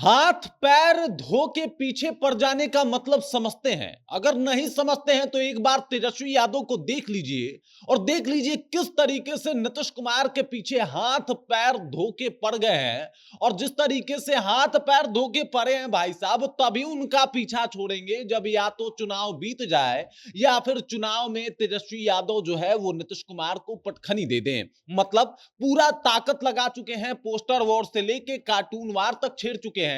हाथ पैर धो के पीछे पड़ जाने का मतलब समझते हैं। अगर नहीं समझते हैं तो एक बार तेजस्वी यादव को देख लीजिए और देख लीजिए किस तरीके से नीतीश कुमार के पीछे हाथ पैर धो के पड़ गए हैं। और जिस तरीके से हाथ पैर धो के पड़े हैं भाई साहब, तभी उनका पीछा छोड़ेंगे जब या तो चुनाव बीत जाए या फिर चुनाव में तेजस्वी यादव जो है वो नीतीश कुमार को पटखनी दे दें। मतलब पूरा ताकत लगा चुके हैं, पोस्टर वॉर से लेके कार्टून वार तक छेड़ चुके हैं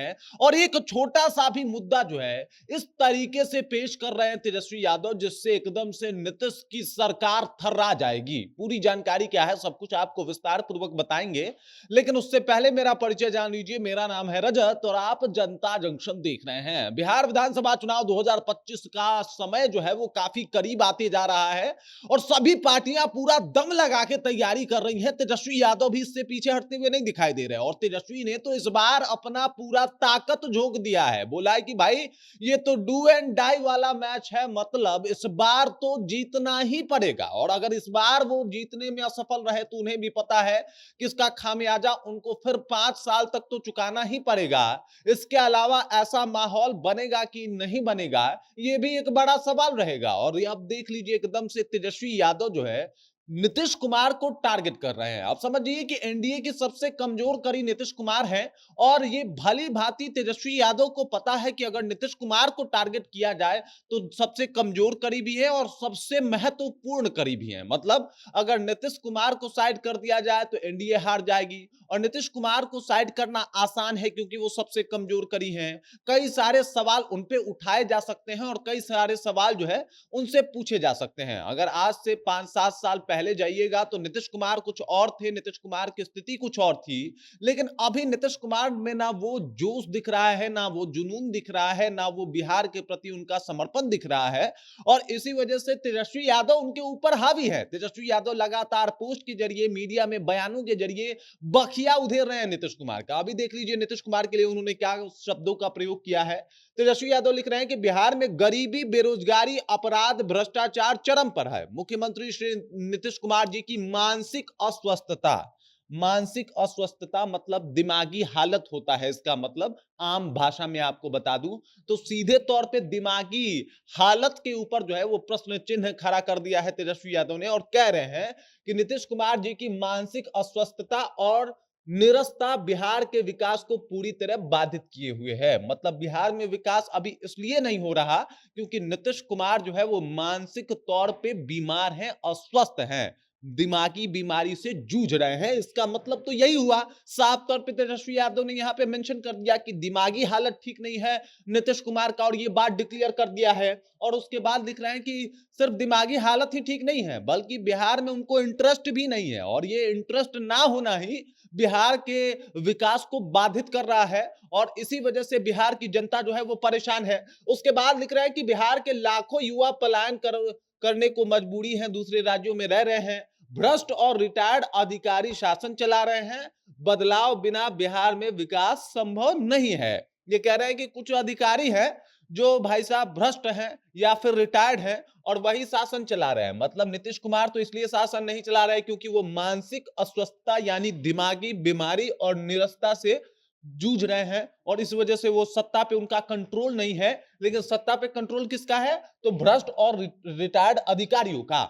और एक छोटा सा भी मुद्दा जो है इस तरीके से पेश कर रहे हैं तेजस्वी यादव जिससे एकदम से नीतीश की सरकार थर्रा जाएगी। पूरी जानकारी क्या है सब कुछ आपको विस्तार पूर्वक बताएंगे, लेकिन उससे पहले मेरा परिचय जान लीजिए। मेरा नाम है रजत और आप जनता जंक्शन देख रहे हैं। बिहार विधानसभा चुनाव 2025 का समय जो है वो काफी करीब आते जा रहा है और सभी पार्टियां पूरा दम लगा के तैयारी कर रही हैं। तेजस्वी यादव भी इससे पीछे हटते हुए नहीं दिखाई दे रहे और तेजस्वी ने तो इस बार अपना पूरा ताकत झोंक दिया है। बोला है कि भाई ये तो डू एंड डाई वाला मैच है, मतलब इस बार तो जीतना ही पड़ेगा और अगर इस बार वो जीतने में असफल रहे तो उन्हें भी पता है कि इसका खामियाजा उनको फिर 5 साल तक तो चुकाना ही पड़ेगा। इसके अलावा ऐसा माहौल बनेगा कि नहीं बनेगा ये भी एक बड़ा सवाल रहेगा। और ये अब देख लीजिए एकदम से तेजस्वी यादव जो है नीतीश कुमार को टारगेट कर रहे हैं। आप समझिए कि एनडीए की सबसे कमजोर कड़ी नीतीश कुमार है और ये भली भांति तेजस्वी यादव को पता है कि अगर नीतीश कुमार को टारगेट किया जाए तो सबसे कमजोर कड़ी भी है और सबसे महत्वपूर्ण कड़ी भी है। मतलब अगर नीतीश कुमार को साइड कर दिया जाए तो एनडीए हार जाएगी और नीतीश कुमार को साइड करना आसान है क्योंकि वो सबसे कमजोर कड़ी हैं। कई सारे सवाल उन पे उठाए जा सकते हैं और कई सारे सवाल जो है उनसे पूछे जा सकते हैं। अगर आज से 5-7 साल पहले जाइएगा तो नीतीश कुमार कुछ और थे, नीतीश कुमार की स्थिति कुछ और थी, लेकिन अभी नीतीश कुमार में ना वो जोश दिख रहा है, ना वो जुनून दिख रहा है, ना वो बिहार के प्रति उनका समर्पण दिख रहा है और इसी वजह से तेजस्वी यादव उनके ऊपर हावी है। तेजस्वी यादव लगातार पोस्ट के जरिए, मीडिया में बयानों के जरिए बखिया उधेर रहे हैं नीतीश कुमार का। अभी देख लीजिए नीतीश कुमार के लिए उन्होंने क्या शब्दों का प्रयोग किया है। तेजस्वी यादव लिख रहे हैं कि बिहार में गरीबी, बेरोजगारी, अपराध, भ्रष्टाचार चरम पर है। मुख्यमंत्री श्री नीतीश कुमार जी की मानसिक अस्वस्थता, मानसिक अस्वस्थता मतलब दिमागी हालत होता है। इसका मतलब आम भाषा में आपको बता दूं तो सीधे तौर पे दिमागी हालत के ऊपर जो है वो प्रश्न चिन्ह खड़ा कर दिया है तेजस्वी यादव ने और कह रहे हैं कि नीतीश कुमार जी की मानसिक अस्वस्थता और निरस्ता बिहार के विकास को पूरी तरह बाधित किए हुए है। मतलब बिहार में विकास अभी इसलिए नहीं हो रहा क्योंकि नीतीश कुमार जो है वो मानसिक तौर पे बीमार हैं, अस्वस्थ हैं, दिमागी बीमारी से जूझ रहे हैं। इसका मतलब तो यही हुआ। साफ तौर पे तेजस्वी यादव ने यहां पे मेंशन कर दिया कि दिमागी हालत ठीक नहीं है नीतीश कुमार का और ये बात डिक्लेयर कर दिया है। और उसके बाद लिख रहे हैं कि सिर्फ दिमागी हालत ही ठीक नहीं है बल्कि बिहार में उनको इंटरेस्ट भी नहीं है और ये इंटरेस्ट ना होना ही बिहार के विकास को बाधित कर रहा है और इसी वजह से बिहार की जनता जो है वो परेशान है। उसके बाद लिख रहे हैं कि बिहार के लाखों युवा पलायन करने को मजबूरी है, दूसरे राज्यों में रह रहे हैं, भ्रष्ट और रिटायर्ड अधिकारी शासन चला रहे हैं, बदलाव बिना बिहार में विकास संभव नहीं है। ये कह रहे हैं कि कुछ अधिकारी हैं जो भाई साहब भ्रष्ट हैं या फिर रिटायर्ड हैं और वही शासन चला रहे हैं। मतलब नीतीश कुमार तो इसलिए शासन नहीं चला रहे क्योंकि वो मानसिक अस्वस्थता यानी दिमागी बीमारी और निरस्ता से जूझ रहे हैं और इस वजह से वो सत्ता पे उनका कंट्रोल नहीं है। लेकिन सत्ता पे कंट्रोल किसका है? तो भ्रष्ट और रिटायर्ड अधिकारियों का।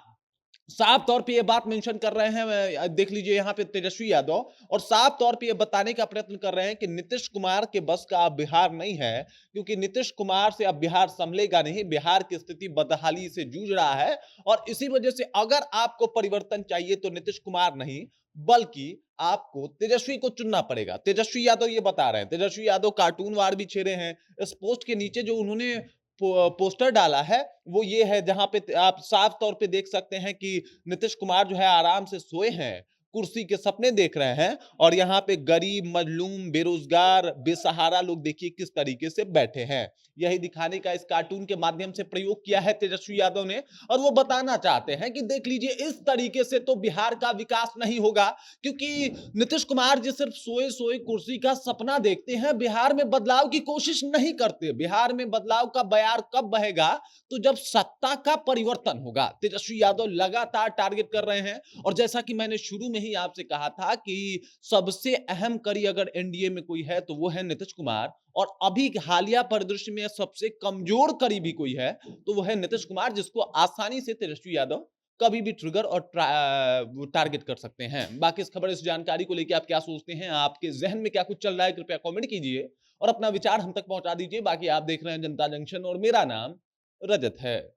साफ तौर पे ये बात मेंशन कर रहे हैं, देख लीजिए यहाँ पे तेजस्वी यादव, और साफ तौर पे ये बताने का प्रयत्न कर रहे हैं कि नीतीश कुमार के बस का अब बिहार नहीं है क्योंकि नीतीश कुमार से अब बिहार संभलेगा नहीं। बिहार की स्थिति बदहाली से जूझ रहा है और इसी वजह से अगर आपको परिवर्तन चाहिए तो नीतीश कुमार नहीं बल्कि आपको तेजस्वी को चुनना पड़ेगा। तेजस्वी यादव ये बता रहे हैं। तेजस्वी यादव कार्टून वार भी छेड़े हैं। इस पोस्ट के नीचे जो उन्होंने पोस्टर डाला है वो ये है जहां पे आप साफ तौर पे देख सकते हैं कि नीतीश कुमार जो है आराम से सोए हैं, कुर्सी के सपने देख रहे हैं और यहाँ पे गरीब, मजलूम, बेरोजगार, बेसहारा लोग देखिए किस तरीके से बैठे हैं। यही दिखाने का इस कार्टून के माध्यम से प्रयोग किया है तेजस्वी यादव ने और वो बताना चाहते हैं कि देख लीजिए इस तरीके से तो बिहार का विकास नहीं होगा क्योंकि नीतीश कुमार जी सिर्फ सोए सोए कुर्सी का सपना देखते हैं, बिहार में बदलाव की कोशिश नहीं करते। बिहार में बदलाव का बयार कब बहेगा? तो जब सत्ता का परिवर्तन होगा। तेजस्वी यादव लगातार टारगेट कर रहे हैं और जैसा कि मैंने शुरू में ही आपसे कहा था कि सबसे अहम कड़ी अगर एनडीए में कोई है तो वो है नीतीश कुमार, और अभी हालिया परिदृश्य में सबसे कमजोर कड़ी भी कोई है तो वो है नीतीश कुमार, जिसको आसानी से तेजस्वी यादव कभी भी ट्रिगर और टारगेट कर सकते हैं। बाकी इस खबर, इस जानकारी को लेकर आप क्या सोचते हैं, आपके जहन में क्या कुछ चल रहा है, कृपया कमेंट कीजिए और अपना विचार हम तक पहुंचा दीजिए। बाकी आप देख रहे हैं जनता जंक्शन और मेरा नाम रजत है।